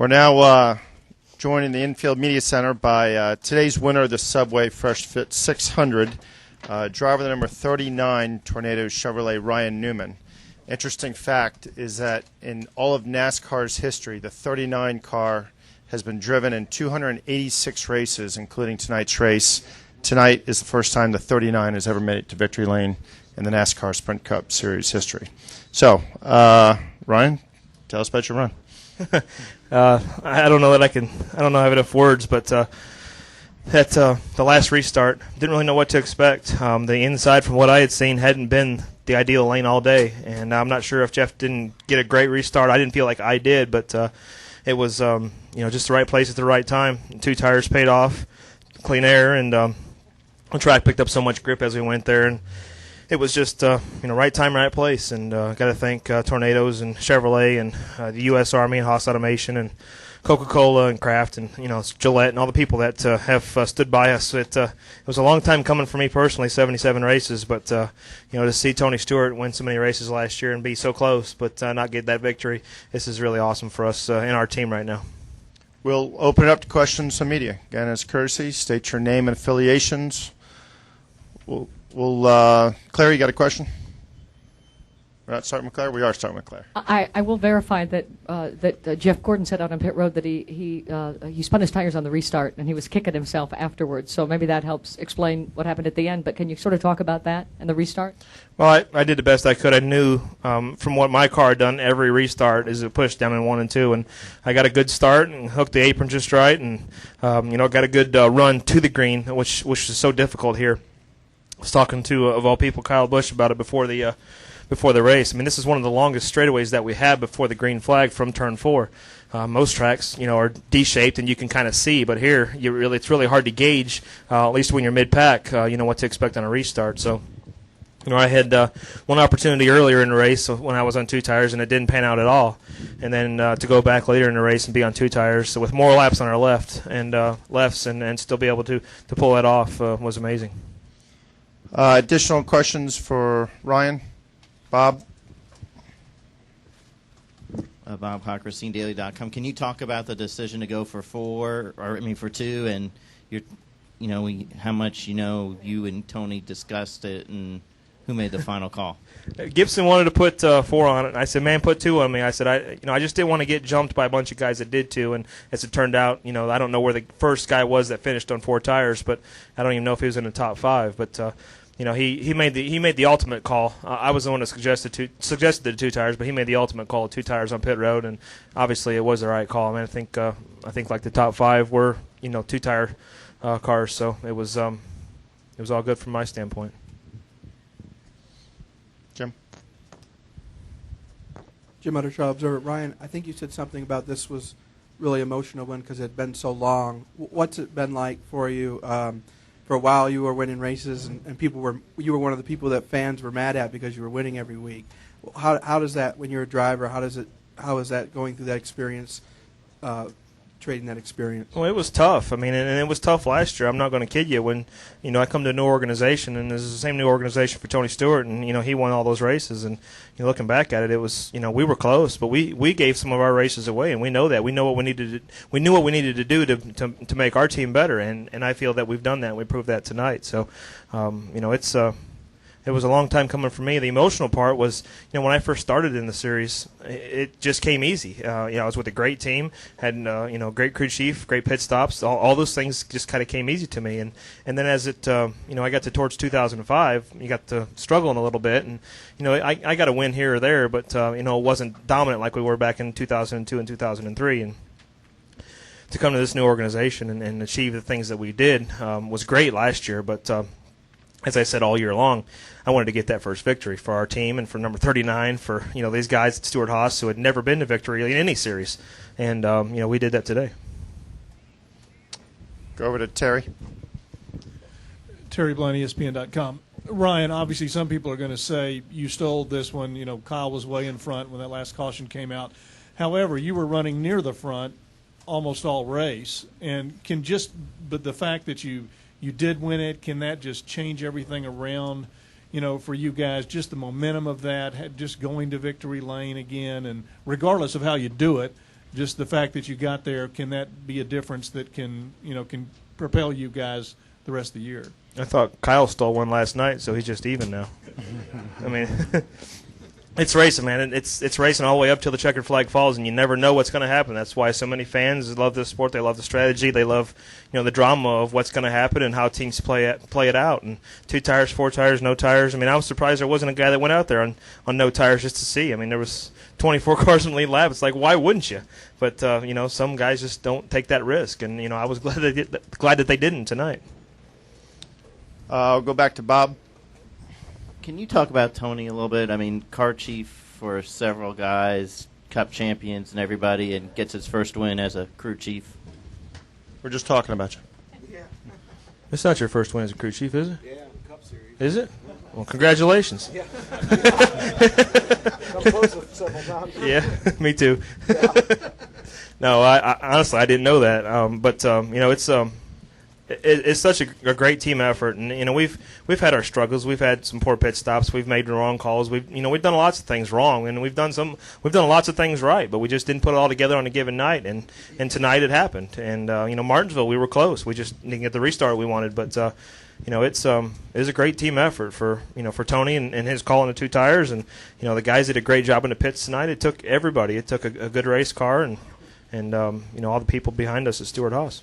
We're now joined in the infield media center by today's winner of the Subway Fresh Fit 600, driver number 39, Tornado Chevrolet, Ryan Newman. Interesting fact is that in all of NASCAR's history, the 39 car has been driven in 286 races, including tonight's race. Tonight is the first time the 39 has ever made it to victory lane in the NASCAR Sprint Cup Series history. So, Ryan, tell us about your run. I don't know that I don't know I have enough words, but the last restart, didn't really know what to expect. The inside, from what I had seen, hadn't been the ideal lane all day, and I'm not sure if Jeff didn't get a great restart. I didn't feel like I did, but it was just the right place at the right time. 2 tires paid off, clean air, and the track picked up so much grip as we went there, and it was just right time, right place. And got to thank Tornadoes and Chevrolet and the U.S. Army and Haas Automation and Coca-Cola and Kraft and Gillette and all the people that have stood by us. It was a long time coming for me personally, 77 races, but to see Tony Stewart win so many races last year and be so close but not get that victory, this is really awesome for us in our team right now. We'll open it up to questions from media. Again, as courtesy, state your name and affiliations. Claire, you got a question? We're not starting with Claire? We are starting with Claire. I will verify that Jeff Gordon said out on pit road that he spun his tires on the restart and he was kicking himself afterwards. So maybe that helps explain what happened at the end. But can you sort of talk about that and the restart? Well, I did the best I could. I knew from what my car had done, every restart is a push down in 1 and 2. And I got a good start and hooked the apron just right and, got a good run to the green, which is so difficult here. I was talking to, of all people, Kyle Busch about it before the race. I mean, this is one of the longest straightaways that we have before the green flag from turn 4. Most tracks, are D-shaped and you can kind of see, but here it's really hard to gauge, at least when you're mid-pack, what to expect on a restart. So, I had one opportunity earlier in the race when I was on 2 tires and it didn't pan out at all, and then to go back later in the race and be on 2 tires, so with more laps on our lefts and still be able to pull that off was amazing. Additional questions for Ryan? Bob? Bob Cocker, SceneDaily.com. Can you talk about the decision to go for 2, and how much you and Tony discussed it, and who made the final call? Gibson wanted to put 4 on it, and I said, man, put 2 on me. I said, I just didn't want to get jumped by a bunch of guys that did 2, and as it turned out, I don't know where the first guy was that finished on 4 tires, but I don't even know if he was in the top 5, but he made the ultimate call. I was the one that suggested the 2 tires, but he made the ultimate call of 2 tires on pit road, and obviously it was the right call. I mean, I think like the top 5 were 2 tire cars, so it was all good from my standpoint. Jim Uttershaw, Observer. Ryan, I think you said something about this was really emotional one because it had been so long. What's it been like for you? For a while, you were winning races, and you were one of the people that fans were mad at because you were winning every week. How does that, when you're a driver, how is that going through that experience? Trading that experience? Well, it was tough. I mean, and it was tough last year. I'm not going to kid you. When I come to a new organization, and this is the same new organization for Tony Stewart, and he won all those races. And looking back at it, it was we were close, but we gave some of our races away, and we know that. We know what we needed. We knew what we needed to do to make our team better, and I feel that we've done that. And we proved that tonight. So, it was a long time coming for me. The emotional part was, when I first started in the series, it just came easy. I was with a great team, had great crew chief, great pit stops. All those things just kind of came easy to me. And then as it, I got towards 2005, you got to struggling a little bit, and I got a win here or there, but it wasn't dominant like we were back in 2002 and 2003. And to come to this new organization and achieve the things that we did was great last year, but. As I said all year long, I wanted to get that first victory for our team and for number 39 for these guys at Stewart-Haas who had never been to victory in any series, and we did that today. Go over to Terry. Terry Blaney, ESPN.com. Ryan, obviously some people are going to say you stole this one. Kyle was way in front when that last caution came out. However, you were running near the front almost all race, and but the fact that you did win it, can that just change everything around, for you guys, just the momentum of that, just going to victory lane again, and regardless of how you do it, just the fact that you got there, can that be a difference that can propel you guys the rest of the year? I thought Kyle stole one last night, so he's just even now. I mean, it's racing, man. It's racing all the way up till the checkered flag falls, and you never know what's going to happen. That's why so many fans love this sport. They love the strategy. They love, the drama of what's going to happen and how teams play it out. And 2 tires, 4 tires, no tires. I mean, I was surprised there wasn't a guy that went out there on no tires just to see. I mean, there was 24 cars in the lead lap. It's like, why wouldn't you? But some guys just don't take that risk, and I was glad that they didn't tonight. I'll go back to Bob. Can you talk about Tony a little bit? I mean, car chief for several guys, Cup champions and everybody, and gets his first win as a crew chief. We're just talking about you. Yeah. It's not your first win as a crew chief, is it? Yeah, Cup Series. Is it? Well, congratulations. Yeah. I'm close with several times. Yeah, me too. No, I honestly I didn't know that. But it's such a great team effort, and we've had our struggles. We've had some poor pit stops. We've made the wrong calls. We've done lots of things wrong, and we've done lots of things right. But we just didn't put it all together on a given night, and tonight it happened. And Martinsville, we were close. We just didn't get the restart we wanted. But it's a great team effort for Tony and his call on the 2 tires, and the guys did a great job in the pits tonight. It took everybody. It took a good race car and all the people behind us at Stewart-Haas.